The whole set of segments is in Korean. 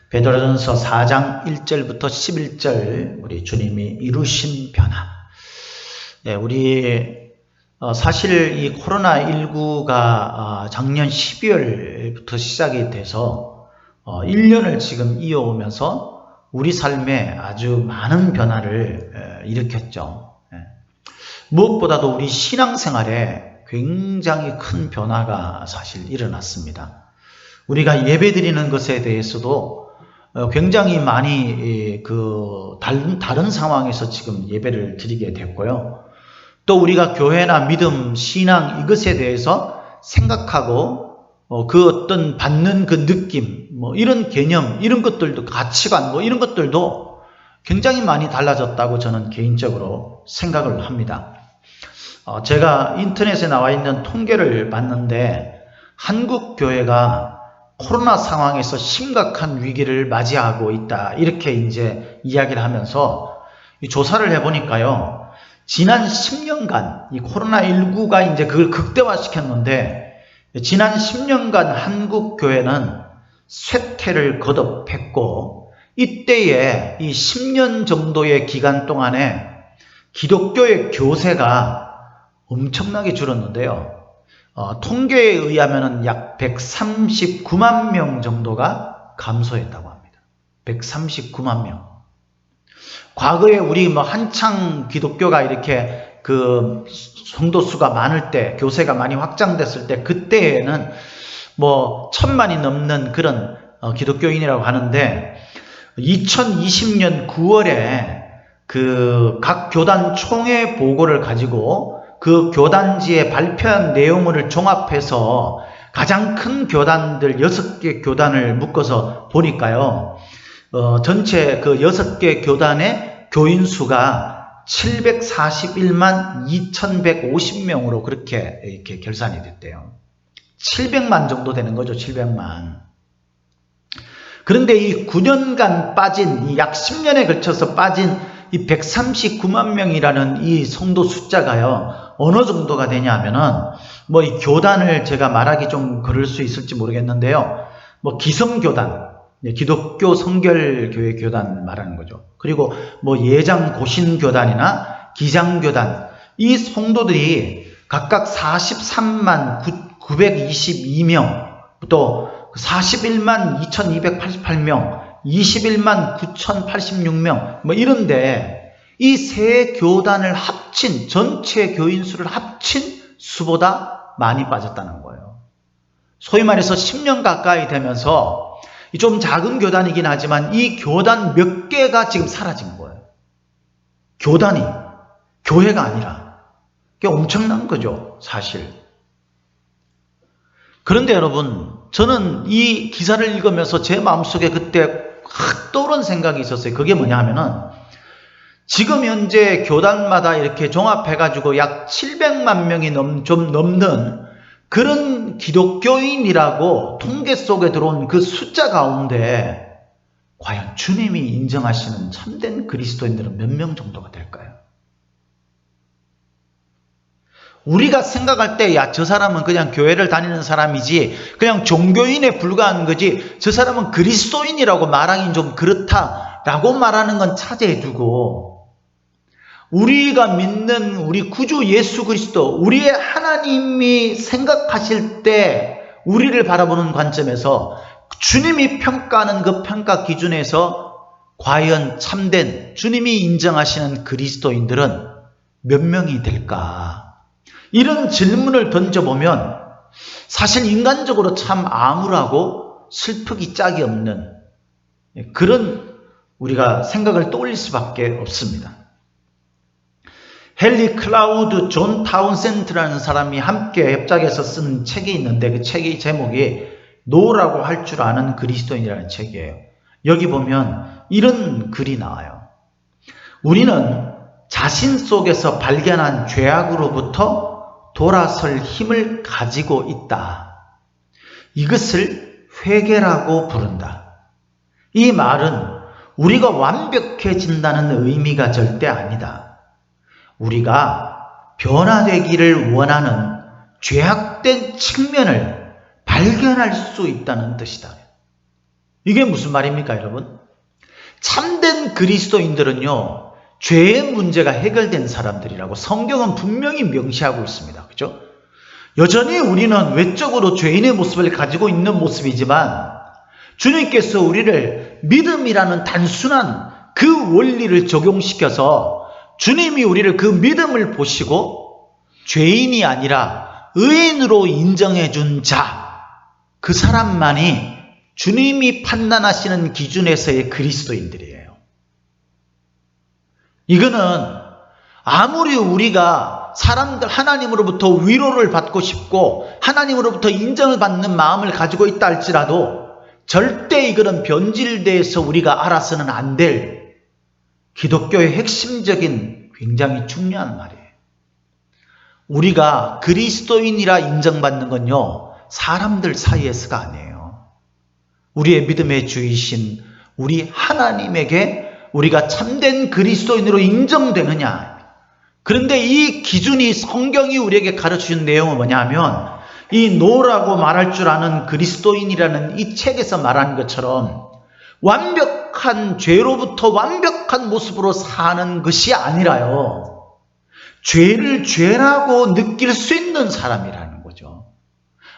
베드로전서 4장 1절부터 11절 우리 주님이 이루신 변화. 우리 사실 이 코로나19가 작년 12월부터 시작이 돼서 1년을 지금 이어오면서 우리 삶에 아주 많은 변화를 일으켰죠. 무엇보다도 우리 신앙생활에 굉장히 큰 변화가 사실 일어났습니다. 우리가 예배드리는 것에 대해서도 굉장히 많이 다른 상황에서 지금 예배를 드리게 됐고요. 또 우리가 교회나 믿음, 신앙 이것에 대해서 생각하고 그 어떤 받는 그 느낌, 이런 개념, 이런 것들도 가치관, 이런 것들도 굉장히 많이 달라졌다고 저는 개인적으로 생각을 합니다. 제가 인터넷에 나와 있는 통계를 봤는데 한국 교회가 코로나 상황에서 심각한 위기를 맞이하고 있다. 이렇게 이제 이야기를 하면서 조사를 해보니까요. 지난 10년간 이 코로나19가 이제 그걸 극대화시켰는데 지난 10년간 한국 교회는 쇠퇴를 거듭했고 이때에 이 10년 정도의 기간 동안에 기독교의 교세가 엄청나게 줄었는데요. 통계에 의하면 약 139만 명 정도가 감소했다고 합니다. 139만 명. 과거에 우리 한창 기독교가 이렇게 성도 수가 많을 때, 교세가 많이 확장됐을 때, 그때에는 1000만이 넘는 그런 기독교인이라고 하는데, 2020년 9월에 각 교단 총회 보고를 가지고 그 교단지에 발표한 내용을 종합해서 가장 큰 교단들 6개 교단을 묶어서 보니까요. 전체 그 6개 교단의 교인 수가 741만 2150명으로 그렇게 이렇게 결산이 됐대요. 700만 정도 되는 거죠. 700만. 그런데 이 9년간 빠진, 이 약 10년에 걸쳐서 빠진 이 139만 명이라는 이 성도 숫자가요, 어느 정도가 되냐 하면은, 이 교단을 제가 말하기 좀 그럴 수 있을지 모르겠는데요. 기성교단, 기독교 성결교회 교단 말하는 거죠. 그리고 예장고신교단이나 기장교단, 이 성도들이 각각 43만 922명, 또 41만 2288명, 21만 9086명, 이런데, 이 세 교단을 합친, 전체 교인 수를 합친 수보다 많이 빠졌다는 거예요. 소위 말해서 10년 가까이 되면서, 좀 작은 교단이긴 하지만, 이 교단 몇 개가 지금 사라진 거예요. 교단이, 교회가 아니라. 그게 엄청난 거죠, 사실. 그런데 여러분, 저는 이 기사를 읽으면서 제 마음속에 그때 확 떠오른 생각이 있었어요. 그게 뭐냐 하면은 지금 현재 교단마다 이렇게 종합해가지고 약 700만 명이 좀 넘는 그런 기독교인이라고 통계 속에 들어온 그 숫자 가운데 과연 주님이 인정하시는 참된 그리스도인들은 몇 명 정도가 될까요? 우리가 생각할 때, 저 사람은 그냥 교회를 다니는 사람이지, 그냥 종교인에 불과한 거지, 저 사람은 그리스도인이라고 말하긴 좀 그렇다라고 말하는 건 차지해두고, 우리가 믿는 우리 구주 예수 그리스도, 우리의 하나님이 생각하실 때, 우리를 바라보는 관점에서, 주님이 평가하는 그 평가 기준에서, 과연 참된, 주님이 인정하시는 그리스도인들은 몇 명이 될까? 이런 질문을 던져보면 사실 인간적으로 참 암울하고 슬프기 짝이 없는 그런 우리가 생각을 떠올릴 수밖에 없습니다. 헨리 클라우드 존 타운센트라는 사람이 함께 협작해서 쓴 책이 있는데 그 책의 제목이 노라고 할 줄 아는 그리스도인이라는 책이에요. 여기 보면 이런 글이 나와요. 우리는 자신 속에서 발견한 죄악으로부터 돌아설 힘을 가지고 있다. 이것을 회개라고 부른다. 이 말은 우리가 완벽해진다는 의미가 절대 아니다. 우리가 변화되기를 원하는 죄악된 측면을 발견할 수 있다는 뜻이다. 이게 무슨 말입니까, 여러분? 참된 그리스도인들은요, 죄의 문제가 해결된 사람들이라고 성경은 분명히 명시하고 있습니다. 그죠? 여전히 우리는 외적으로 죄인의 모습을 가지고 있는 모습이지만 주님께서 우리를 믿음이라는 단순한 그 원리를 적용시켜서 주님이 우리를 그 믿음을 보시고 죄인이 아니라 의인으로 인정해 준 자, 그 사람만이 주님이 판단하시는 기준에서의 그리스도인들이에요. 이거는 아무리 우리가 사람들 하나님으로부터 위로를 받고 싶고 하나님으로부터 인정을 받는 마음을 가지고 있다 할지라도 절대 이거는 변질돼서 우리가 알아서는 안 될 기독교의 핵심적인 굉장히 중요한 말이에요. 우리가 그리스도인이라 인정받는 건요, 사람들 사이에서가 아니에요. 우리의 믿음의 주이신 우리 하나님에게 우리가 참된 그리스도인으로 인정되느냐. 그런데 이 기준이 성경이 우리에게 가르쳐준 내용은 뭐냐면 이 노라고 말할 줄 아는 그리스도인이라는 이 책에서 말하는 것처럼 완벽한 죄로부터 완벽한 모습으로 사는 것이 아니라요, 죄를 죄라고 느낄 수 있는 사람이라는 거죠.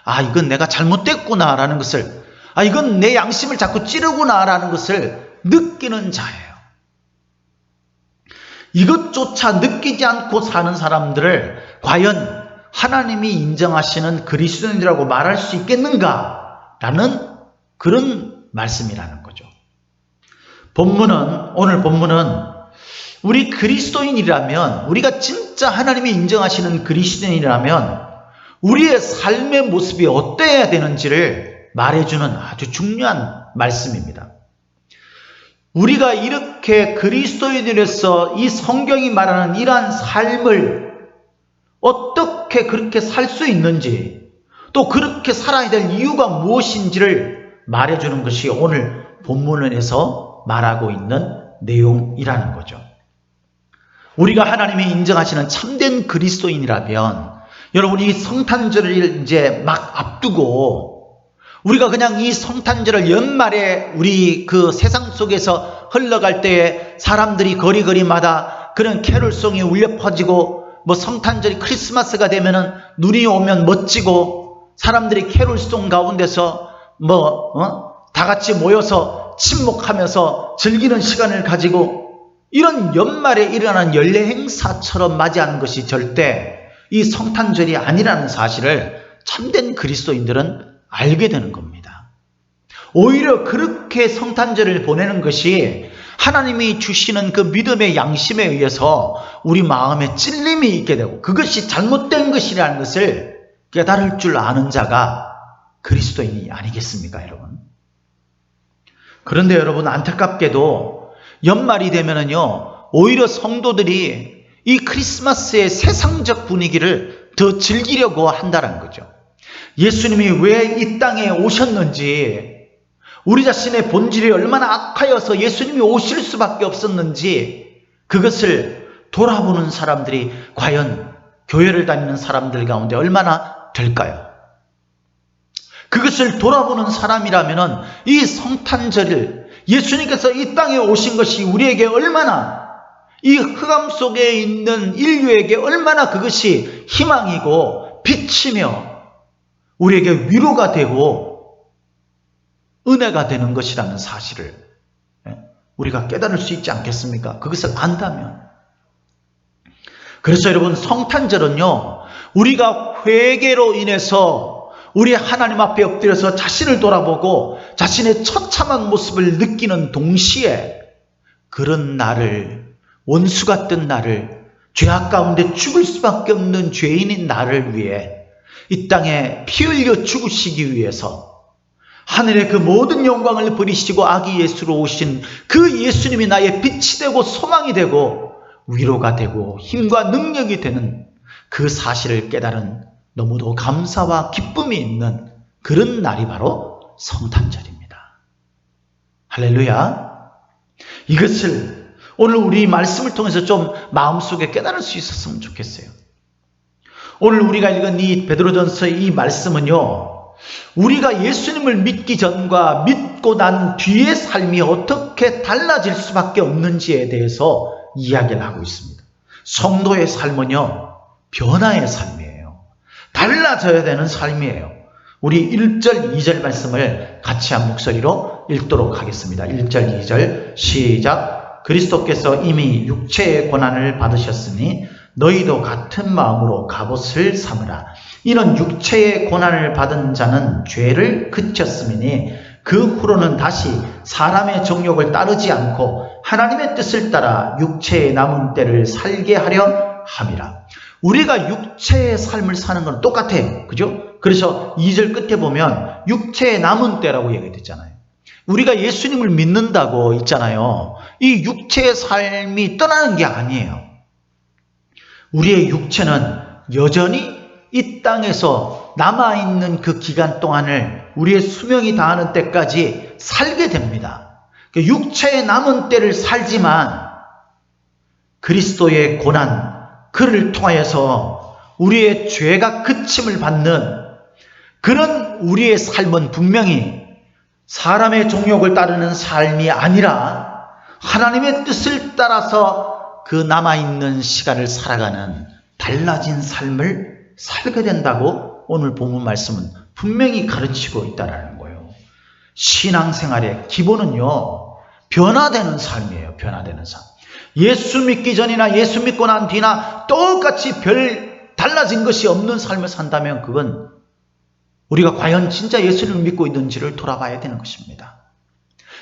아, 이건 내가 잘못됐구나라는 것을, 아, 이건 내 양심을 자꾸 찌르구나라는 것을 느끼는 자예요. 이것조차 느끼지 않고 사는 사람들을 과연 하나님이 인정하시는 그리스도인이라고 말할 수 있겠는가라는 그런 말씀이라는 거죠. 오늘 본문은 우리 그리스도인이라면, 우리가 진짜 하나님이 인정하시는 그리스도인이라면 우리의 삶의 모습이 어때야 되는지를 말해주는 아주 중요한 말씀입니다. 우리가 이렇게 그리스도인으로서 이 성경이 말하는 이러한 삶을 어떻게 그렇게 살 수 있는지, 또 그렇게 살아야 될 이유가 무엇인지를 말해주는 것이 오늘 본문에서 말하고 있는 내용이라는 거죠. 우리가 하나님이 인정하시는 참된 그리스도인이라면, 여러분, 이 성탄절을 이제 막 앞두고 우리가 그냥 이 성탄절을 연말에 우리 그 세상 속에서 흘러갈 때에 사람들이 거리마다 그런 캐롤송이 울려 퍼지고, 뭐 성탄절이 크리스마스가 되면은 눈이 오면 멋지고 사람들이 캐롤송 가운데서 다 같이 모여서 침묵하면서 즐기는 시간을 가지고 이런 연말에 일어나는 연례 행사처럼 맞이하는 것이 절대 이 성탄절이 아니라는 사실을 참된 그리스도인들은 알게 되는 겁니다. 오히려 그렇게 성탄절을 보내는 것이 하나님이 주시는 그 믿음의 양심에 의해서 우리 마음에 찔림이 있게 되고 그것이 잘못된 것이라는 것을 깨달을 줄 아는 자가 그리스도인이 아니겠습니까, 여러분? 그런데 여러분, 안타깝게도 연말이 되면은요, 오히려 성도들이 이 크리스마스의 세상적 분위기를 더 즐기려고 한다는 거죠. 예수님이 왜 이 땅에 오셨는지, 우리 자신의 본질이 얼마나 악하여서 예수님이 오실 수밖에 없었는지, 그것을 돌아보는 사람들이 과연 교회를 다니는 사람들 가운데 얼마나 될까요? 그것을 돌아보는 사람이라면 이 성탄절을, 예수님께서 이 땅에 오신 것이 우리에게 얼마나, 이 흑암 속에 있는 인류에게 얼마나 그것이 희망이고 빛이며 우리에게 위로가 되고 은혜가 되는 것이라는 사실을 우리가 깨달을 수 있지 않겠습니까? 그것을 안다면. 그래서 여러분, 성탄절은요, 우리가 회개로 인해서 우리 하나님 앞에 엎드려서 자신을 돌아보고 자신의 처참한 모습을 느끼는 동시에 그런 나를, 원수 같은 나를, 죄악 가운데 죽을 수밖에 없는 죄인인 나를 위해 이 땅에 피 흘려 죽으시기 위해서 하늘의 그 모든 영광을 버리시고 아기 예수로 오신 그 예수님이 나의 빛이 되고 소망이 되고 위로가 되고 힘과 능력이 되는 그 사실을 깨달은 너무도 감사와 기쁨이 있는 그런 날이 바로 성탄절입니다. 할렐루야. 이것을 오늘 우리 말씀을 통해서 좀 마음속에 깨달을 수 있었으면 좋겠어요. 오늘 우리가 읽은 이 베드로전서의 이 말씀은요, 우리가 예수님을 믿기 전과 믿고 난 뒤의 삶이 어떻게 달라질 수밖에 없는지에 대해서 이야기를 하고 있습니다. 성도의 삶은요, 변화의 삶이에요. 달라져야 되는 삶이에요. 우리 1절, 2절 말씀을 같이 한 목소리로 읽도록 하겠습니다. 1절, 2절 시작. 그리스도께서 이미 육체의 고난을 받으셨으니 너희도 같은 마음으로 갑옷을 삼으라. 이는 육체의 고난을 받은 자는 죄를 그쳤음이니 그 후로는 다시 사람의 정욕을 따르지 않고 하나님의 뜻을 따라 육체의 남은 때를 살게 하려 함이라. 우리가 육체의 삶을 사는 건 똑같아요. 그죠? 그래서 2절 끝에 보면 육체의 남은 때라고 얘기했잖아요. 우리가 예수님을 믿는다고 있잖아요. 이 육체의 삶이 떠나는 게 아니에요. 우리의 육체는 여전히 이 땅에서 남아있는 그 기간 동안을 우리의 수명이 다하는 때까지 살게 됩니다. 육체의 남은 때를 살지만 그리스도의 고난, 그를 통하여서 우리의 죄가 그침을 받는 그런 우리의 삶은 분명히 사람의 정욕을 따르는 삶이 아니라 하나님의 뜻을 따라서 그 남아있는 시간을 살아가는 달라진 삶을 살게 된다고 오늘 본문 말씀은 분명히 가르치고 있다는 거예요. 신앙생활의 기본은요, 변화되는 삶이에요. 변화되는 삶. 예수 믿기 전이나 예수 믿고 난 뒤나 똑같이 별 달라진 것이 없는 삶을 산다면 그건 우리가 과연 진짜 예수를 믿고 있는지를 돌아봐야 되는 것입니다.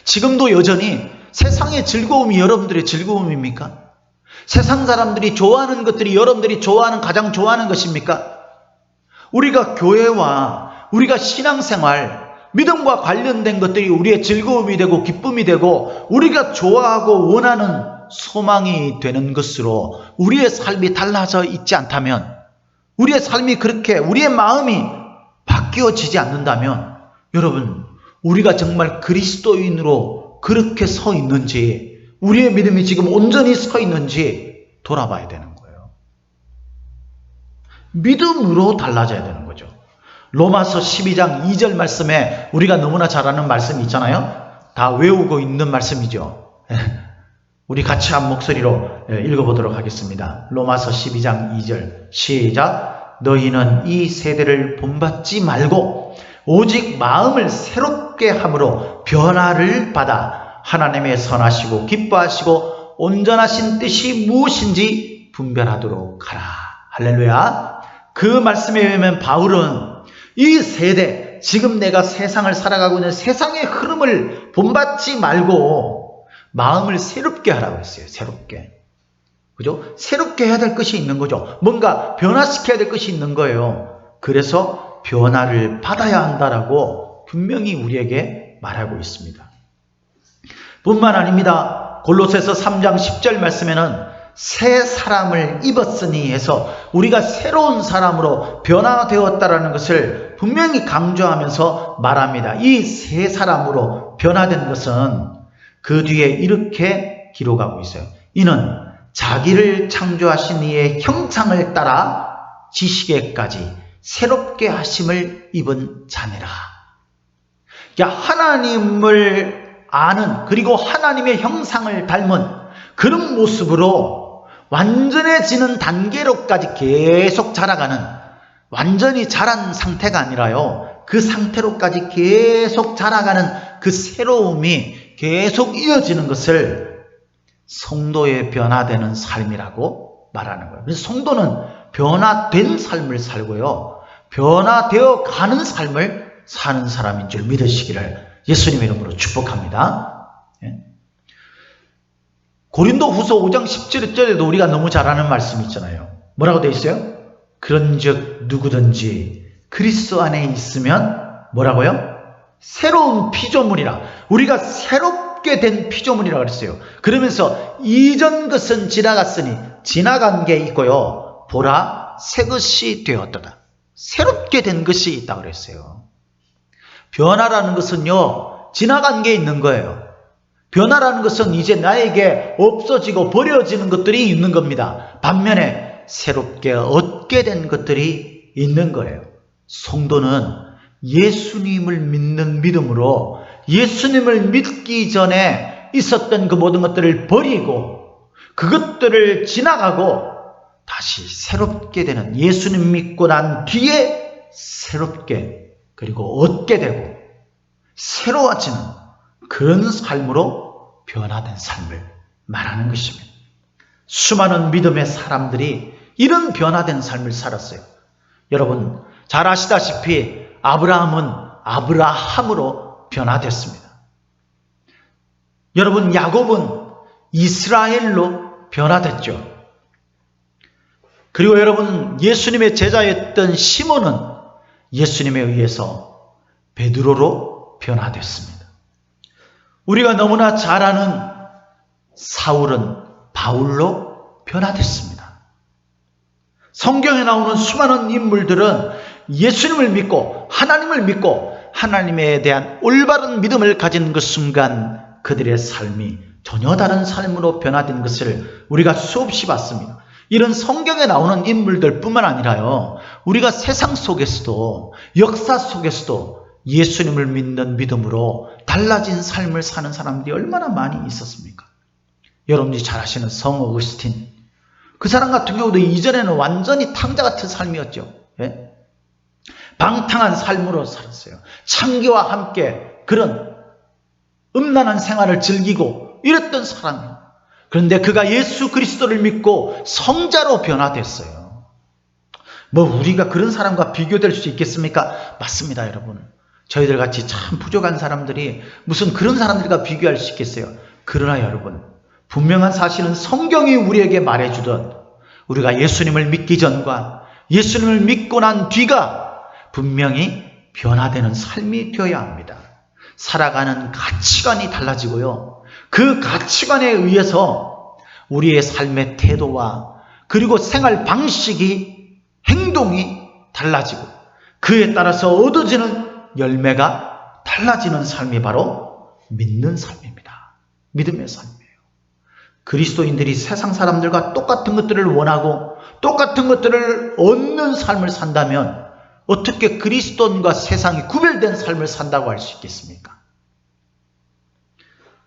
지금도 여전히 세상의 즐거움이 여러분들의 즐거움입니까? 세상 사람들이 좋아하는 것들이 여러분들이 좋아하는, 가장 좋아하는 것입니까? 우리가 교회와 우리가 신앙생활, 믿음과 관련된 것들이 우리의 즐거움이 되고 기쁨이 되고 우리가 좋아하고 원하는 소망이 되는 것으로 우리의 삶이 달라져 있지 않다면, 우리의 삶이 그렇게 우리의 마음이 바뀌어지지 않는다면, 여러분, 우리가 정말 그리스도인으로 그렇게 서 있는지, 우리의 믿음이 지금 온전히 서 있는지 돌아봐야 되는 거예요. 믿음으로 달라져야 되는 거죠. 로마서 12장 2절 말씀에 우리가 너무나 잘 아는 말씀이 있잖아요. 다 외우고 있는 말씀이죠. 우리 같이 한 목소리로 읽어보도록 하겠습니다. 로마서 12장 2절 시작. 너희는 이 세대를 본받지 말고 오직 마음을 새롭게 함으로 변화를 받아 하나님의 선하시고 기뻐하시고 온전하신 뜻이 무엇인지 분별하도록 하라. 할렐루야. 그 말씀에 의하면 바울은 이 세대, 지금 내가 세상을 살아가고 있는 세상의 흐름을 본받지 말고 마음을 새롭게 하라고 했어요. 새롭게. 그죠? 새롭게 해야 될 것이 있는 거죠. 뭔가 변화시켜야 될 것이 있는 거예요. 그래서 변화를 받아야 한다라고 분명히 우리에게 말하고 있습니다. 뿐만 아닙니다. 골로새서 3장 10절 말씀에는 새 사람을 입었으니 해서 우리가 새로운 사람으로 변화되었다라는 것을 분명히 강조하면서 말합니다. 이 새 사람으로 변화된 것은 그 뒤에 이렇게 기록하고 있어요. 이는 자기를 창조하신 이의 형상을 따라 지식에까지 새롭게 하심을 입은 자니라. 그러니까 하나님을 아는, 그리고 하나님의 형상을 닮은 그런 모습으로 완전해지는 단계로까지 계속 자라가는, 완전히 자란 상태가 아니라요, 그 상태로까지 계속 자라가는 그 새로움이 계속 이어지는 것을 성도의 변화되는 삶이라고 말하는 거예요. 그래서 성도는 변화된 삶을 살고요, 변화되어 가는 삶을 사는 사람인 줄 믿으시기를 예수님의 이름으로 축복합니다. 고린도 후서 5장 17절에도 우리가 너무 잘 아는 말씀이 있잖아요. 뭐라고 되어 있어요? 그런즉 누구든지 그리스도 안에 있으면 뭐라고요? 새로운 피조물이라. 우리가 새롭게 된 피조물이라고 그랬어요. 그러면서 이전 것은 지나갔으니 지나간 게 있고요, 보라 새 것이 되었도다. 새롭게 된 것이 있다고 그랬어요. 변화라는 것은요, 지나간 게 있는 거예요. 변화라는 것은 이제 나에게 없어지고 버려지는 것들이 있는 겁니다. 반면에 새롭게 얻게 된 것들이 있는 거예요. 성도는 예수님을 믿는 믿음으로 예수님을 믿기 전에 있었던 그 모든 것들을 버리고 그것들을 지나가고 다시 새롭게 되는, 예수님 믿고 난 뒤에 새롭게 그리고 얻게 되고 새로워지는 그런 삶으로 변화된 삶을 말하는 것입니다. 수많은 믿음의 사람들이 이런 변화된 삶을 살았어요. 여러분 잘 아시다시피 아브라함은 아브라함으로 변화됐습니다. 여러분 야곱은 이스라엘로 변화됐죠. 그리고 여러분 예수님의 제자였던 시몬은 예수님에 의해서 베드로로 변화됐습니다. 우리가 너무나 잘 아는 사울은 바울로 변화됐습니다. 성경에 나오는 수많은 인물들은 예수님을 믿고 하나님을 믿고 하나님에 대한 올바른 믿음을 가진 그 순간 그들의 삶이 전혀 다른 삶으로 변화된 것을 우리가 수없이 봤습니다. 이런 성경에 나오는 인물들 뿐만 아니라요, 우리가 세상 속에서도 역사 속에서도 예수님을 믿는 믿음으로 달라진 삶을 사는 사람들이 얼마나 많이 있었습니까? 여러분들이 잘 아시는 성 어거스틴, 그 사람 같은 경우도 이전에는 완전히 탕자 같은 삶이었죠. 예? 방탕한 삶으로 살았어요. 창기와 함께 그런 음란한 생활을 즐기고 이랬던 사람이에요. 그런데 그가 예수 그리스도를 믿고 성자로 변화됐어요. 뭐 우리가 그런 사람과 비교될 수 있겠습니까? 맞습니다, 여러분. 저희들 같이 참 부족한 사람들이 무슨 그런 사람들과 비교할 수 있겠어요? 그러나 여러분, 분명한 사실은 성경이 우리에게 말해주던 우리가 예수님을 믿기 전과 예수님을 믿고 난 뒤가 분명히 변화되는 삶이 되어야 합니다. 살아가는 가치관이 달라지고요. 그 가치관에 의해서 우리의 삶의 태도와 그리고 생활 방식이, 행동이 달라지고 그에 따라서 얻어지는 열매가 달라지는 삶이 바로 믿는 삶입니다. 믿음의 삶이에요. 그리스도인들이 세상 사람들과 똑같은 것들을 원하고 똑같은 것들을 얻는 삶을 산다면 어떻게 그리스도인과 세상이 구별된 삶을 산다고 할 수 있겠습니까?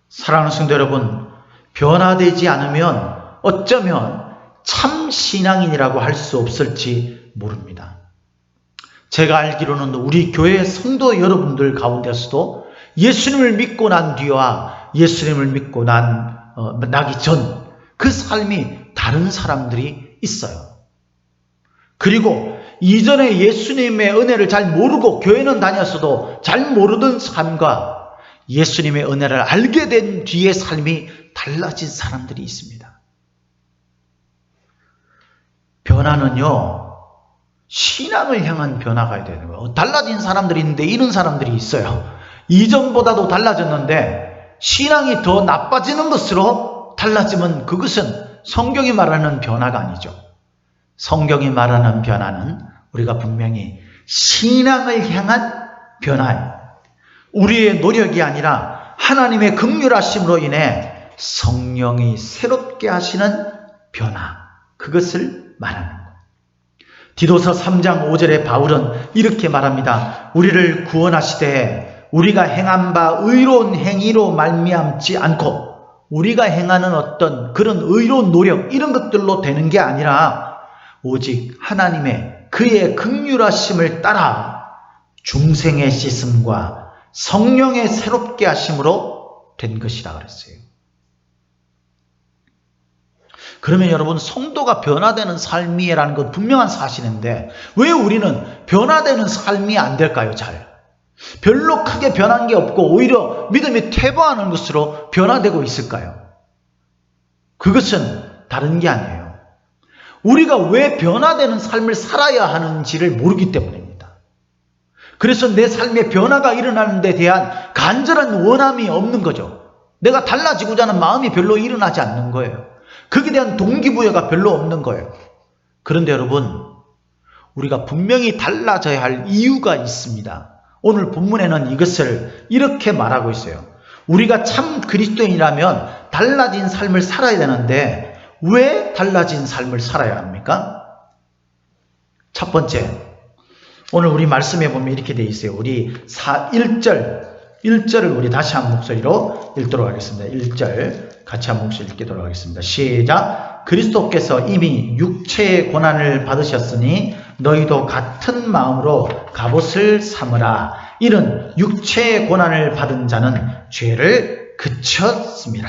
사랑하는 성도 여러분, 변화되지 않으면 어쩌면 참 신앙인이라고 할 수 없을지 모릅니다. 제가 알기로는 우리 교회 성도 여러분들 가운데서도 예수님을 믿고 난 뒤와 예수님을 믿고 나기 전 그 삶이 다른 사람들이 있어요. 그리고 이전에 예수님의 은혜를 잘 모르고 교회는 다녔어도 잘 모르던 삶과 예수님의 은혜를 알게 된 뒤의 삶이 달라진 사람들이 있습니다. 변화는요, 신앙을 향한 변화가 되는 거예요. 달라진 사람들이 있는데 이런 사람들이 있어요. 이전보다도 달라졌는데 신앙이 더 나빠지는 것으로 달라지면 그것은 성경이 말하는 변화가 아니죠. 성경이 말하는 변화는 우리가 분명히 신앙을 향한 변화예요. 우리의 노력이 아니라 하나님의 긍휼하심으로 인해 성령이 새롭게 하시는 변화, 그것을 말하는 거예요. 디도서 3장 5절에 바울은 이렇게 말합니다. 우리를 구원하시되 우리가 행한 바 의로운 행위로 말미암지 않고, 우리가 행하는 어떤 그런 의로운 노력 이런 것들로 되는 게 아니라 오직 하나님의 그의 긍휼하심을 따라 중생의 씻음과 성령의 새롭게 하심으로 된 것이라 그랬어요. 그러면 여러분, 성도가 변화되는 삶이라는 건 분명한 사실인데 왜 우리는 변화되는 삶이 안 될까요? 별로 크게 변한 게 없고 오히려 믿음이 퇴보하는 것으로 변화되고 있을까요? 그것은 다른 게 아니에요. 우리가 왜 변화되는 삶을 살아야 하는지를 모르기 때문입니다. 그래서 내 삶에 변화가 일어나는 데 대한 간절한 원함이 없는 거죠. 내가 달라지고자 하는 마음이 별로 일어나지 않는 거예요. 거기에 대한 동기부여가 별로 없는 거예요. 그런데 여러분, 우리가 분명히 달라져야 할 이유가 있습니다. 오늘 본문에는 이것을 이렇게 말하고 있어요. 우리가 참 그리스도인이라면 달라진 삶을 살아야 되는데 왜 달라진 삶을 살아야 합니까? 첫 번째, 오늘 우리 말씀에 보면 이렇게 되어 있어요. 우리 1절을 우리 다시 한 목소리로 읽도록 하겠습니다. 1절 같이 한 목소리 읽도록 하겠습니다. 시작. 그리스도께서 이미 육체의 고난을 받으셨으니 너희도 같은 마음으로 갑옷을 삼으라. 이는 육체의 고난을 받은 자는 죄를 그쳤습니다.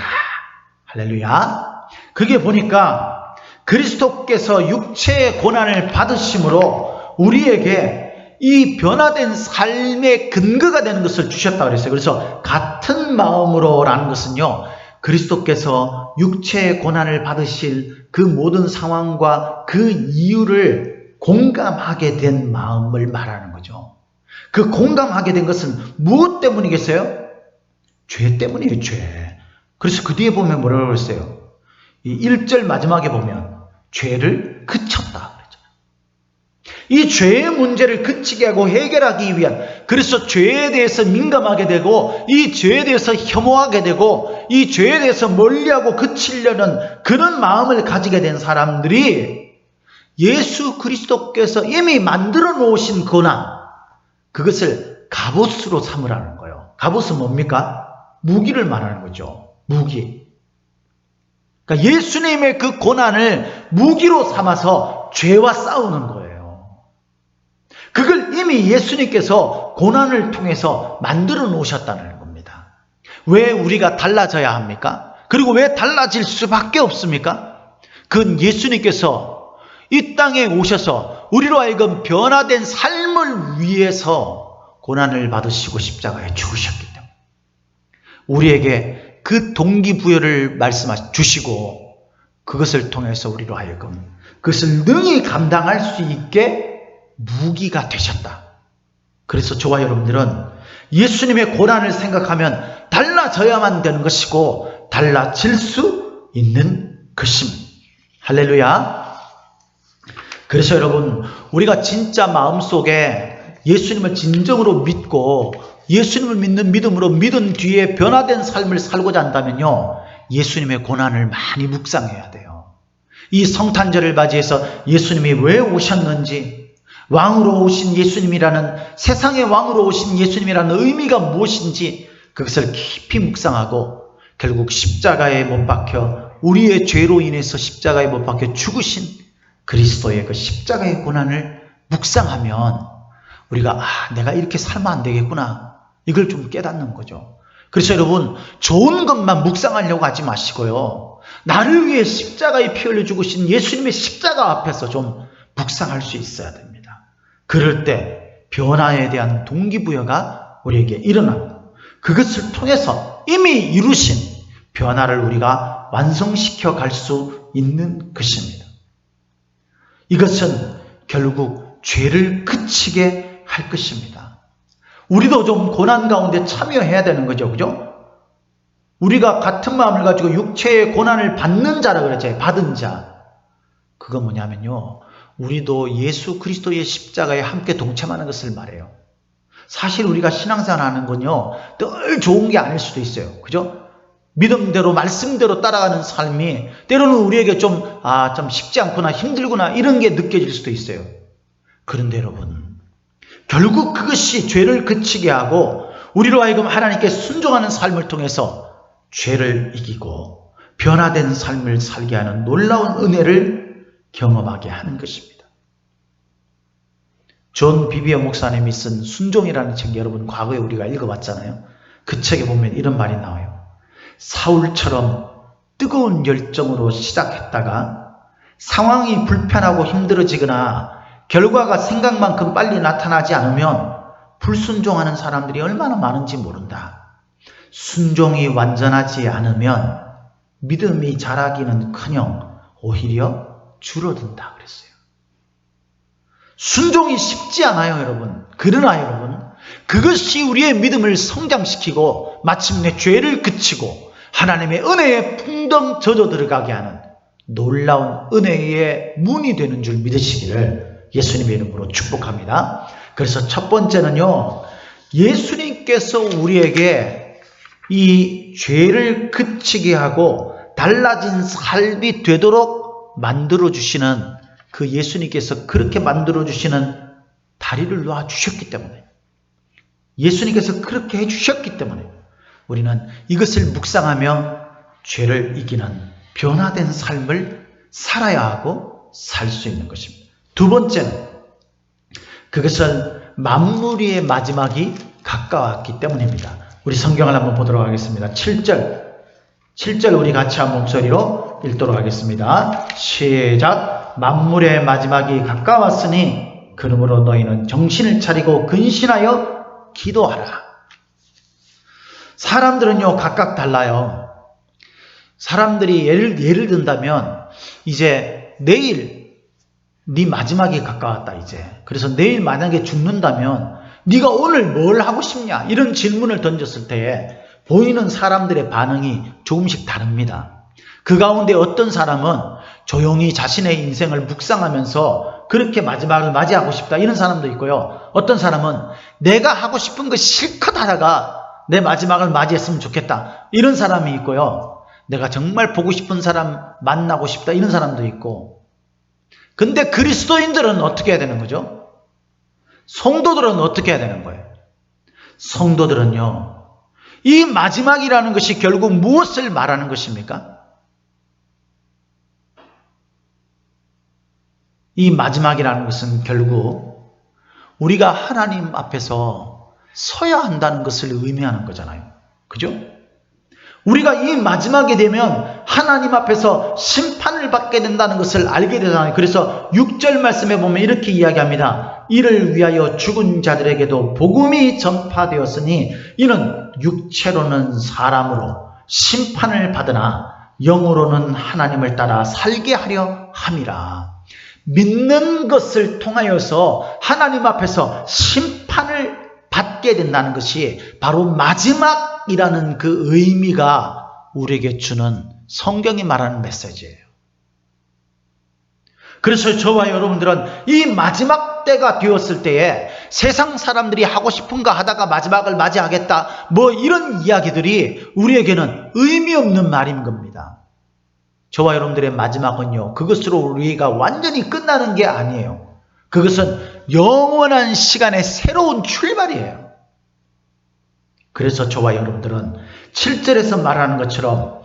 할렐루야. 그게 보니까 그리스도께서 육체의 고난을 받으심으로 우리에게 이 변화된 삶의 근거가 되는 것을 주셨다고 그랬어요. 그래서 같은 마음으로 라는 것은요, 그리스도께서 육체의 고난을 받으실 그 모든 상황과 그 이유를 공감하게 된 마음을 말하는 거죠. 그 공감하게 된 것은 무엇 때문이겠어요? 죄 때문이에요, 죄. 그래서 그 뒤에 보면 뭐라고 했어요? 이 1절 마지막에 보면 죄를 그쳤다 그랬잖아요. 이 죄의 문제를 그치게 하고 해결하기 위한, 그래서 죄에 대해서 민감하게 되고 이 죄에 대해서 혐오하게 되고 이 죄에 대해서 멀리하고 그치려는 그런 마음을 가지게 된 사람들이 예수 그리스도께서 이미 만들어 놓으신 고난, 그것을 갑옷으로 삼으라는 거예요. 갑옷은 뭡니까? 무기를 말하는 거죠. 무기. 그러니까 예수님의 그 고난을 무기로 삼아서 죄와 싸우는 거예요. 그걸 이미 예수님께서 고난을 통해서 만들어 놓으셨다는 겁니다. 왜 우리가 달라져야 합니까? 그리고 왜 달라질 수밖에 없습니까? 그건 예수님께서 이 땅에 오셔서 우리로 하여금 변화된 삶을 위해서 고난을 받으시고 십자가에 죽으셨기 때문에 우리에게 그 동기부여를 주시고 그것을 통해서 우리로 하여금 그것을 능히 감당할 수 있게 무기가 되셨다. 그래서 저와 여러분들은 예수님의 고난을 생각하면 달라져야만 되는 것이고 달라질 수 있는 것입니다. 할렐루야. 그래서 여러분, 우리가 진짜 마음속에 예수님을 진정으로 믿고 예수님을 믿는 믿음으로 믿은 뒤에 변화된 삶을 살고자 한다면요, 예수님의 고난을 많이 묵상해야 돼요. 이 성탄절을 맞이해서 예수님이 왜 오셨는지, 왕으로 오신 예수님이라는, 세상의 왕으로 오신 예수님이라는 의미가 무엇인지 그것을 깊이 묵상하고 결국 십자가에 못 박혀 우리의 죄로 인해서 십자가에 못 박혀 죽으신 그리스도의 그 십자가의 고난을 묵상하면 우리가 내가 이렇게 살면 안 되겠구나, 이걸 좀 깨닫는 거죠. 그래서 여러분, 좋은 것만 묵상하려고 하지 마시고요, 나를 위해 십자가에 피 흘려 죽으신 예수님의 십자가 앞에서 좀 묵상할 수 있어야 됩니다. 그럴 때 변화에 대한 동기부여가 우리에게 일어나고 그것을 통해서 이미 이루신 변화를 우리가 완성시켜 갈 수 있는 것입니다. 이것은 결국 죄를 그치게 할 것입니다. 우리도 좀 고난 가운데 참여해야 되는 거죠. 그죠? 우리가 같은 마음을 가지고 육체의 고난을 받는 자라 그랬잖아요. 받은 자. 그건 뭐냐면요, 우리도 예수 그리스도의 십자가에 함께 동참하는 것을 말해요. 사실 우리가 신앙생활 하는 건요, 늘 좋은 게 아닐 수도 있어요. 그죠? 믿음대로 말씀대로 따라가는 삶이 때로는 우리에게 좀 쉽지 않구나, 힘들구나, 이런 게 느껴질 수도 있어요. 그런데 여러분, 결국 그것이 죄를 그치게 하고 우리로 하여금 하나님께 순종하는 삶을 통해서 죄를 이기고 변화된 삶을 살게 하는 놀라운 은혜를 경험하게 하는 것입니다. 존 비비어 목사님이 쓴 순종이라는 책, 여러분 과거에 우리가 읽어봤잖아요. 그 책에 보면 이런 말이 나와요. 사울처럼 뜨거운 열정으로 시작했다가 상황이 불편하고 힘들어지거나 결과가 생각만큼 빨리 나타나지 않으면 불순종하는 사람들이 얼마나 많은지 모른다. 순종이 완전하지 않으면 믿음이 자라기는커녕 오히려 줄어든다 그랬어요. 순종이 쉽지 않아요, 여러분. 그러나 여러분, 그것이 우리의 믿음을 성장시키고 마침내 죄를 그치고 하나님의 은혜에 풍덩 젖어 들어가게 하는 놀라운 은혜의 문이 되는 줄 믿으시기를 예수님의 이름으로 축복합니다. 그래서 첫 번째는요, 예수님께서 우리에게 이 죄를 그치게 하고 달라진 삶이 되도록 만들어주시는, 그 예수님께서 그렇게 만들어주시는 다리를 놓아주셨기 때문에, 예수님께서 그렇게 해주셨기 때문에 우리는 이것을 묵상하며 죄를 이기는 변화된 삶을 살아야 하고 살 수 있는 것입니다. 두 번째는 그것은 만무리의 마지막이 가까웠기 때문입니다. 우리 성경을 한번 보도록 하겠습니다. 7절 우리 같이 한 목소리로 읽도록 하겠습니다. 시작. 만물의 마지막이 가까웠으니 그러므로 너희는 정신을 차리고 근신하여 기도하라. 사람들은요 각각 달라요. 사람들이 예를 든다면 이제 내일 네 마지막이 가까웠다 이제. 그래서 내일 만약에 죽는다면 네가 오늘 뭘 하고 싶냐 이런 질문을 던졌을 때에 보이는 사람들의 반응이 조금씩 다릅니다. 그 가운데 어떤 사람은 조용히 자신의 인생을 묵상하면서 그렇게 마지막을 맞이하고 싶다 이런 사람도 있고요. 어떤 사람은 내가 하고 싶은 거 실컷 하다가 내 마지막을 맞이했으면 좋겠다 이런 사람이 있고요. 내가 정말 보고 싶은 사람 만나고 싶다 이런 사람도 있고. 근데 그리스도인들은 어떻게 해야 되는 거죠? 성도들은 어떻게 해야 되는 거예요? 성도들은요 이 마지막이라는 것이 결국 무엇을 말하는 것입니까? 이 마지막이라는 것은 결국 우리가 하나님 앞에서 서야 한다는 것을 의미하는 거잖아요. 그죠? 우리가 이 마지막에 되면 하나님 앞에서 심판을 받게 된다는 것을 알게 되잖아요. 그래서 6절 말씀에 보면 이렇게 이야기합니다. 이를 위하여 죽은 자들에게도 복음이 전파되었으니 이는 육체로는 사람으로 심판을 받으나 영으로는 하나님을 따라 살게 하려 함이라. 믿는 것을 통하여서 하나님 앞에서 심판을 받게 된다는 것이 바로 마지막이라는 그 의미가 우리에게 주는 성경이 말하는 메시지예요. 그래서 저와 여러분들은 이 마지막 때가 되었을 때에 세상 사람들이 하고 싶은 거 하다가 마지막을 맞이하겠다 뭐 이런 이야기들이 우리에게는 의미 없는 말인 겁니다. 저와 여러분들의 마지막은요 그것으로 우리가 완전히 끝나는 게 아니에요. 그것은 영원한 시간의 새로운 출발이에요. 그래서 저와 여러분들은 7절에서 말하는 것처럼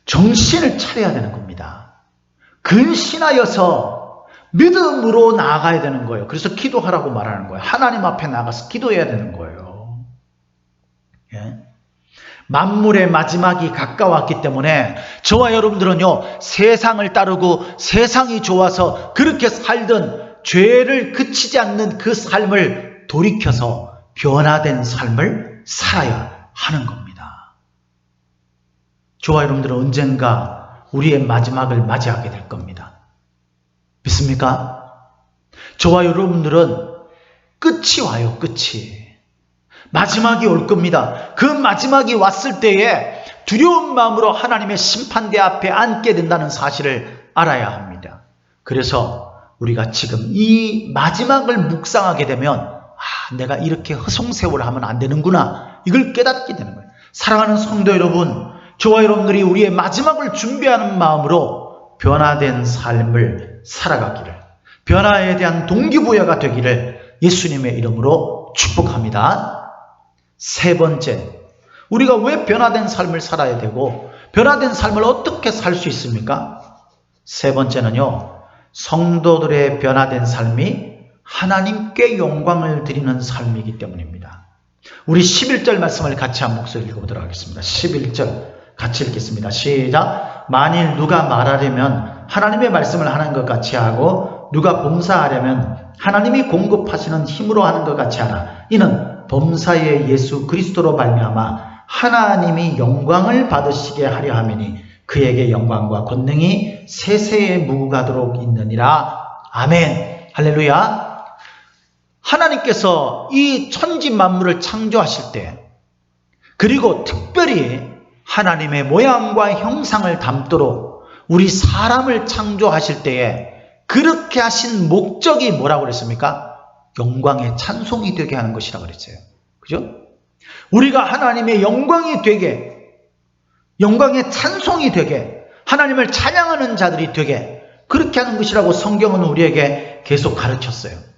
정신을 차려야 되는 겁니다. 근신하여서 믿음으로 나아가야 되는 거예요. 그래서 기도하라고 말하는 거예요. 하나님 앞에 나가서 기도해야 되는 거예요. 예? 만물의 마지막이 가까웠기 때문에 저와 여러분들은요 세상을 따르고 세상이 좋아서 그렇게 살던 죄를 그치지 않는 그 삶을 돌이켜서 변화된 삶을 살아야 하는 겁니다. 저와 여러분들은 언젠가 우리의 마지막을 맞이하게 될 겁니다. 믿습니까? 저와 여러분들은 끝이 와요. 끝이. 마지막이 올 겁니다. 그 마지막이 왔을 때에 두려운 마음으로 하나님의 심판대 앞에 앉게 된다는 사실을 알아야 합니다. 그래서 우리가 지금 이 마지막을 묵상하게 되면 내가 이렇게 허송세월을 하면 안 되는구나 이걸 깨닫게 되는 거예요. 사랑하는 성도 여러분, 저와 여러분들이 우리의 마지막을 준비하는 마음으로 변화된 삶을 살아가기를, 변화에 대한 동기부여가 되기를 예수님의 이름으로 축복합니다. 세 번째, 우리가 왜 변화된 삶을 살아야 되고 변화된 삶을 어떻게 살 수 있습니까? 세 번째는요, 성도들의 변화된 삶이 하나님께 영광을 드리는 삶이기 때문입니다. 우리 11절 말씀을 같이 한 목소리 읽어보도록 하겠습니다. 11절 같이 읽겠습니다. 시작. 만일 누가 말하려면 하나님의 말씀을 하는 것 같이 하고 누가 범사하려면 하나님이 공급하시는 힘으로 하는 것 같이 하라. 이는 범사의 예수 그리스도로 말미암아 하나님이 영광을 받으시게 하려 함이니 그에게 영광과 권능이 세세에 무궁하도록 있느니라. 아멘. 할렐루야. 하나님께서 이 천지 만물을 창조하실 때, 그리고 특별히 하나님의 모양과 형상을 담도록 우리 사람을 창조하실 때에 그렇게 하신 목적이 뭐라고 그랬습니까? 영광의 찬송이 되게 하는 것이라고 그랬어요. 그죠? 우리가 하나님의 영광이 되게, 영광의 찬송이 되게, 하나님을 찬양하는 자들이 되게 그렇게 하는 것이라고 성경은 우리에게 계속 가르쳤어요.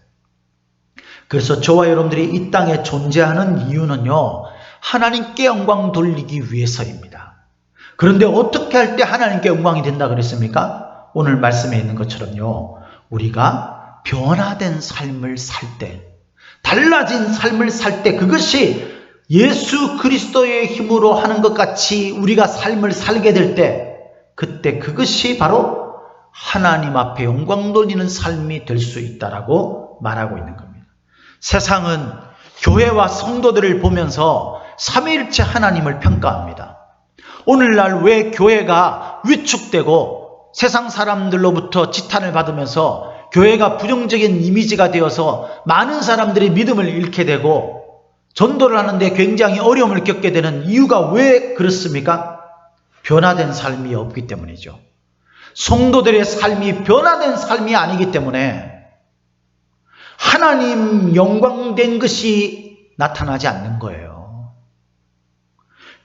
그래서 저와 여러분들이 이 땅에 존재하는 이유는요, 하나님께 영광 돌리기 위해서입니다. 그런데 어떻게 할 때 하나님께 영광이 된다 그랬습니까? 오늘 말씀에 있는 것처럼요, 우리가 변화된 삶을 살 때, 달라진 삶을 살 때, 그것이 예수 그리스도의 힘으로 하는 것 같이 우리가 삶을 살게 될 때, 그때 그것이 바로 하나님 앞에 영광 돌리는 삶이 될 수 있다라고 말하고 있는 겁니다. 세상은 교회와 성도들을 보면서 삼위일체 하나님을 평가합니다. 오늘날 왜 교회가 위축되고 세상 사람들로부터 지탄을 받으면서 교회가 부정적인 이미지가 되어서 많은 사람들이 믿음을 잃게 되고 전도를 하는데 굉장히 어려움을 겪게 되는 이유가 왜 그렇습니까? 변화된 삶이 없기 때문이죠. 성도들의 삶이 변화된 삶이 아니기 때문에 하나님 영광된 것이 나타나지 않는 거예요.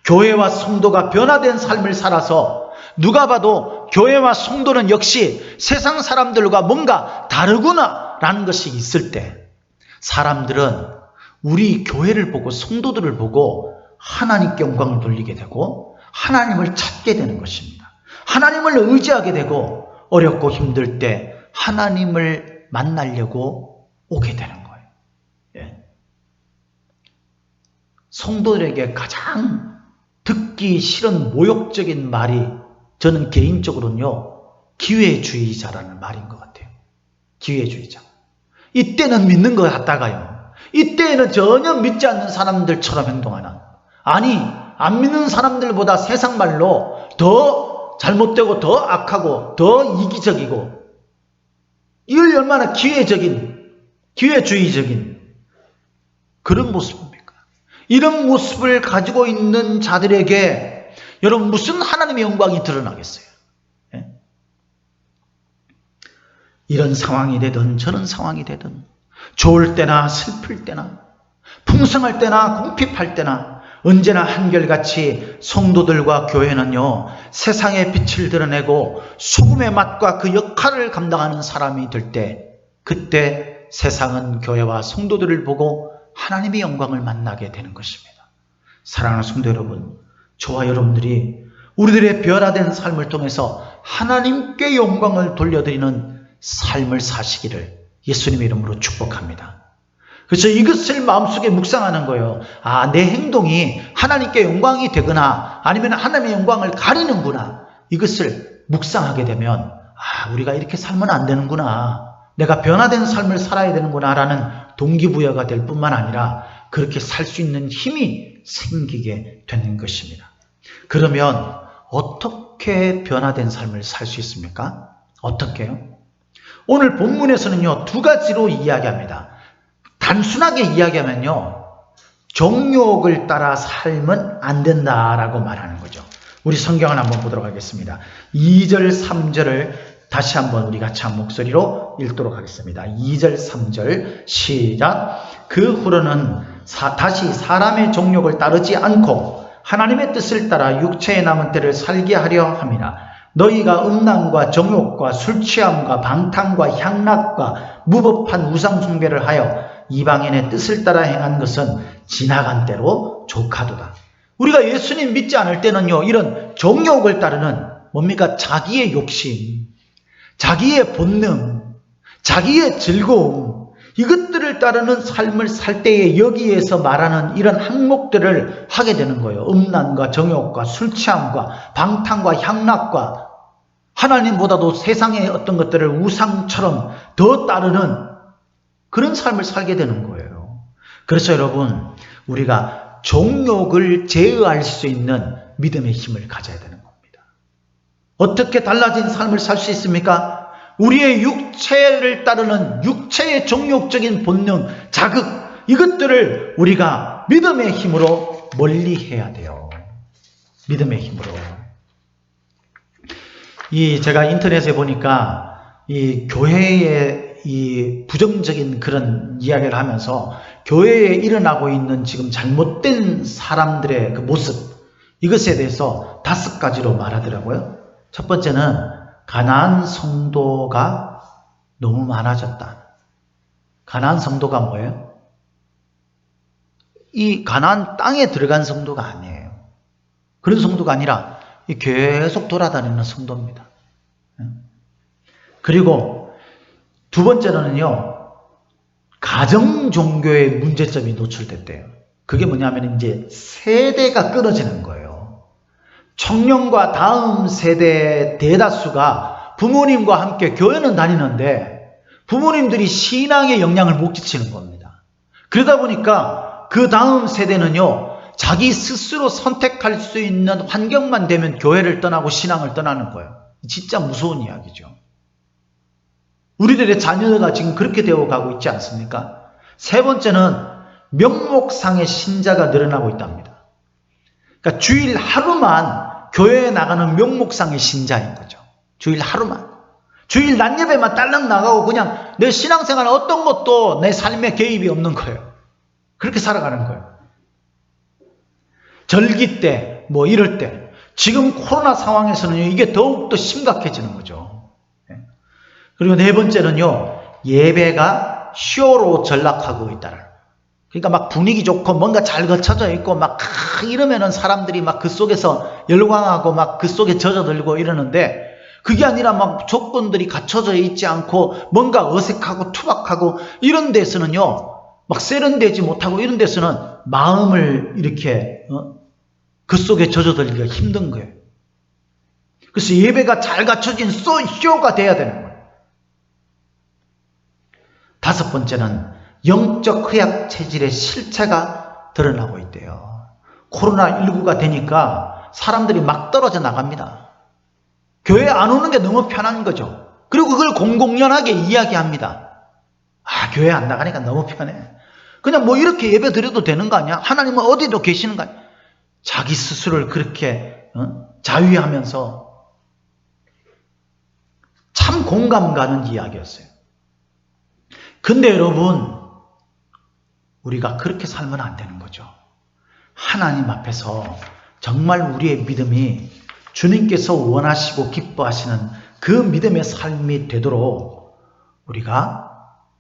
교회와 성도가 변화된 삶을 살아서 누가 봐도 교회와 성도는 역시 세상 사람들과 뭔가 다르구나 라는 것이 있을 때 사람들은 우리 교회를 보고 성도들을 보고 하나님께 영광을 돌리게 되고 하나님을 찾게 되는 것입니다. 하나님을 의지하게 되고 어렵고 힘들 때 하나님을 만나려고 오게 되는 거예요. 예. 성도들에게 가장 듣기 싫은 모욕적인 말이 저는 개인적으로는요, 기회주의자라는 말인 것 같아요. 기회주의자. 이때는 믿는 것 같다가요, 이때에는 전혀 믿지 않는 사람들처럼 행동하나, 아니 안 믿는 사람들보다 세상 말로 더 잘못되고 더 악하고 더 이기적이고, 이걸 얼마나 기회주의적인 그런 모습입니까? 이런 모습을 가지고 있는 자들에게 여러분 무슨 하나님의 영광이 드러나겠어요? 예? 이런 상황이 되든 저런 상황이 되든, 좋을 때나 슬플 때나 풍성할 때나 궁핍할 때나 언제나 한결같이 성도들과 교회는요, 세상의 빛을 드러내고 소금의 맛과 그 역할을 감당하는 사람이 될 때, 그때 세상은 교회와 성도들을 보고 하나님의 영광을 만나게 되는 것입니다. 사랑하는 성도 여러분, 저와 여러분들이 우리들의 변화된 삶을 통해서 하나님께 영광을 돌려드리는 삶을 사시기를 예수님의 이름으로 축복합니다. 그래서 이것을 마음속에 묵상하는 거예요. 아, 내 행동이 하나님께 영광이 되거나 아니면 하나님의 영광을 가리는구나. 이것을 묵상하게 되면 아, 우리가 이렇게 살면 안 되는구나. 내가 변화된 삶을 살아야 되는구나 라는 동기부여가 될 뿐만 아니라 그렇게 살 수 있는 힘이 생기게 되는 것입니다. 그러면 어떻게 변화된 삶을 살 수 있습니까? 어떻게요? 오늘 본문에서는요, 두 가지로 이야기합니다. 단순하게 이야기하면요, 정욕을 따라 살면 안 된다라고 말하는 거죠. 우리 성경을 한번 보도록 하겠습니다. 2절, 3절을 다시 한번 우리 같이 한 목소리로 읽도록 하겠습니다. 2절, 3절 시작. 그 후로는 다시 사람의 정욕을 따르지 않고 하나님의 뜻을 따라 육체에 남은 때를 살게 하려 함이라. 너희가 음란과 정욕과 술취함과 방탕과 향락과 무법한 우상 숭배를 하여 이방인의 뜻을 따라 행한 것은 지나간 때로 족하도다. 우리가 예수님 믿지 않을 때는요, 이런 정욕을 따르는 뭡니까? 자기의 욕심, 자기의 본능, 자기의 즐거움, 이것들을 따르는 삶을 살 때에 여기에서 말하는 이런 항목들을 하게 되는 거예요. 음란과 정욕과 술취함과 방탕과 향락과 하나님보다도 세상의 어떤 것들을 우상처럼 더 따르는 그런 삶을 살게 되는 거예요. 그래서 여러분, 우리가 정욕을 제어할 수 있는 믿음의 힘을 가져야 되는 겁니다. 어떻게 달라진 삶을 살 수 있습니까? 우리의 육체를 따르는 육체의 정욕적인 본능, 자극, 이것들을 우리가 믿음의 힘으로 멀리해야 돼요. 믿음의 힘으로. 제가 인터넷에 보니까 이 교회의 이 부정적인 그런 이야기를 하면서 교회에 일어나고 있는 지금 잘못된 사람들의 그 모습, 이것에 대해서 5가지로 말하더라고요. 첫 번째는 가난한 성도가 너무 많아졌다. 가난한 성도가 뭐예요? 이 가나안 땅에 들어간 성도가 아니에요. 그런 성도가 아니라 계속 돌아다니는 성도입니다. 그리고 두 번째로는요, 가정 종교의 문제점이 노출됐대요. 그게 뭐냐면 이제 세대가 끊어지는 거예요. 청년과 다음 세대 대다수가 부모님과 함께 교회는 다니는데 부모님들이 신앙에 영향을 못 끼치는 겁니다. 그러다 보니까 그 다음 세대는요, 자기 스스로 선택할 수 있는 환경만 되면 교회를 떠나고 신앙을 떠나는 거예요. 진짜 무서운 이야기죠. 우리들의 자녀가 지금 그렇게 되어가고 있지 않습니까? 세 번째는 명목상의 신자가 늘어나고 있답니다. 그러니까 주일 하루만 교회에 나가는 명목상의 신자인 거죠. 주일 하루만. 주일 낮 예배만 딸랑 나가고 그냥 내 신앙생활 어떤 것도 내 삶에 개입이 없는 거예요. 그렇게 살아가는 거예요. 절기 때, 뭐 이럴 때. 지금 코로나 상황에서는 이게 더욱더 심각해지는 거죠. 그리고 네 번째는요, 예배가 쇼로 전락하고 있다는. 그러니까 막 분위기 좋고 뭔가 잘 거쳐져 있고 막 이러면은 사람들이 막 그 속에서 열광하고 막 그 속에 젖어들고 이러는데, 그게 아니라 막 조건들이 갖춰져 있지 않고 뭔가 어색하고 투박하고 이런 데서는요, 막 세련되지 못하고 이런 데서는 마음을 이렇게 그 속에 젖어들기가 힘든 거예요. 그래서 예배가 잘 갖춰진 쇼가 돼야 되는 거예요. 다섯 번째는 영적 허약 체질의 실체가 드러나고 있대요. 코로나19가 되니까 사람들이 막 떨어져 나갑니다. 교회 안 오는 게 너무 편한 거죠. 그리고 그걸 공공연하게 이야기합니다. 아, 교회 안 나가니까 너무 편해. 그냥 뭐 이렇게 예배 드려도 되는 거 아니야? 하나님은 어디도 계시는 거 아니야? 자기 스스로를 그렇게 자위하면서 참 공감 가는 이야기였어요. 근데 여러분, 우리가 그렇게 살면 안 되는 거죠. 하나님 앞에서 정말 우리의 믿음이 주님께서 원하시고 기뻐하시는 그 믿음의 삶이 되도록 우리가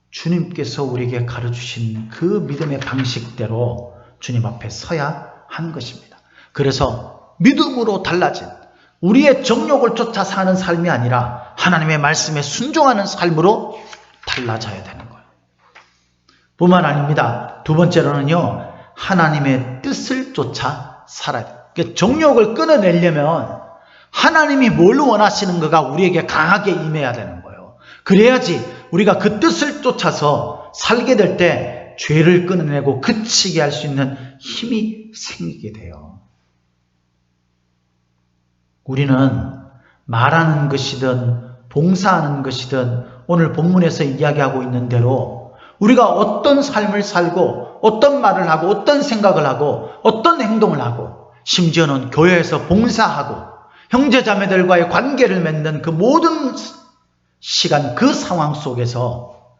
주님께서 우리에게 가르쳐주신 그 믿음의 방식대로 주님 앞에 서야 하는 것입니다. 그래서 믿음으로 달라진 우리의 정욕을 쫓아 사는 삶이 아니라 하나님의 말씀에 순종하는 삶으로 달라져야 되는 거예요. 뿐만 아닙니다. 두 번째로는요, 하나님의 뜻을 쫓아 살아야 돼요. 그러니까 정욕을 끊어내려면 하나님이 뭘 원하시는가가 우리에게 강하게 임해야 되는 거예요. 그래야지 우리가 그 뜻을 쫓아서 살게 될 때 죄를 끊어내고 그치게 할 수 있는 힘이 생기게 돼요. 우리는 말하는 것이든 봉사하는 것이든 오늘 본문에서 이야기하고 있는 대로 우리가 어떤 삶을 살고 어떤 말을 하고 어떤 생각을 하고 어떤 행동을 하고 심지어는 교회에서 봉사하고 형제자매들과의 관계를 맺는 그 모든 시간, 그 상황 속에서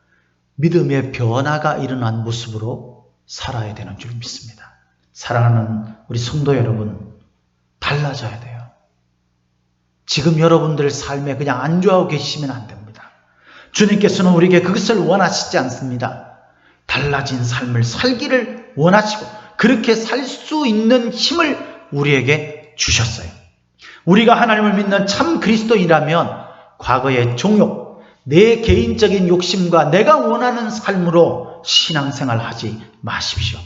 믿음의 변화가 일어난 모습으로 살아야 되는 줄 믿습니다. 사랑하는 우리 성도 여러분, 달라져야 돼요. 지금 여러분들 삶에 그냥 안주하고 계시면 안 됩니다. 주님께서는 우리에게 그것을 원하시지 않습니다. 달라진 삶을 살기를 원하시고 그렇게 살 수 있는 힘을 우리에게 주셨어요. 우리가 하나님을 믿는 참 그리스도인이라면 과거의 종욕, 내 개인적인 욕심과 내가 원하는 삶으로 신앙생활 하지 마십시오.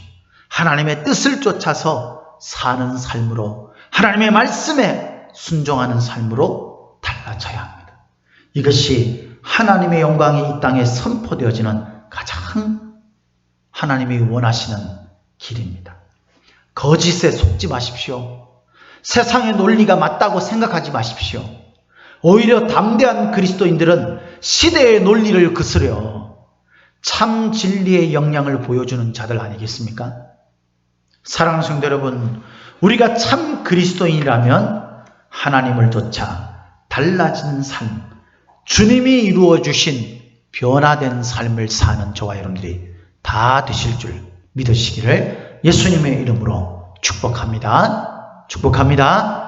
하나님의 뜻을 쫓아서 사는 삶으로, 하나님의 말씀에 순종하는 삶으로 달라져야 합니다. 이것이 하나님의 영광이 이 땅에 선포되어지는 가장 하나님이 원하시는 길입니다. 거짓에 속지 마십시오. 세상의 논리가 맞다고 생각하지 마십시오. 오히려 담대한 그리스도인들은 시대의 논리를 거스려 참 진리의 영향을 보여주는 자들 아니겠습니까? 사랑하는 성도 여러분, 우리가 참 그리스도인이라면 하나님을 쫓아 달라진 삶, 주님이 이루어주신 변화된 삶을 사는 저와 여러분들이 다 되실 줄 믿으시기를 예수님의 이름으로 축복합니다. 축복합니다.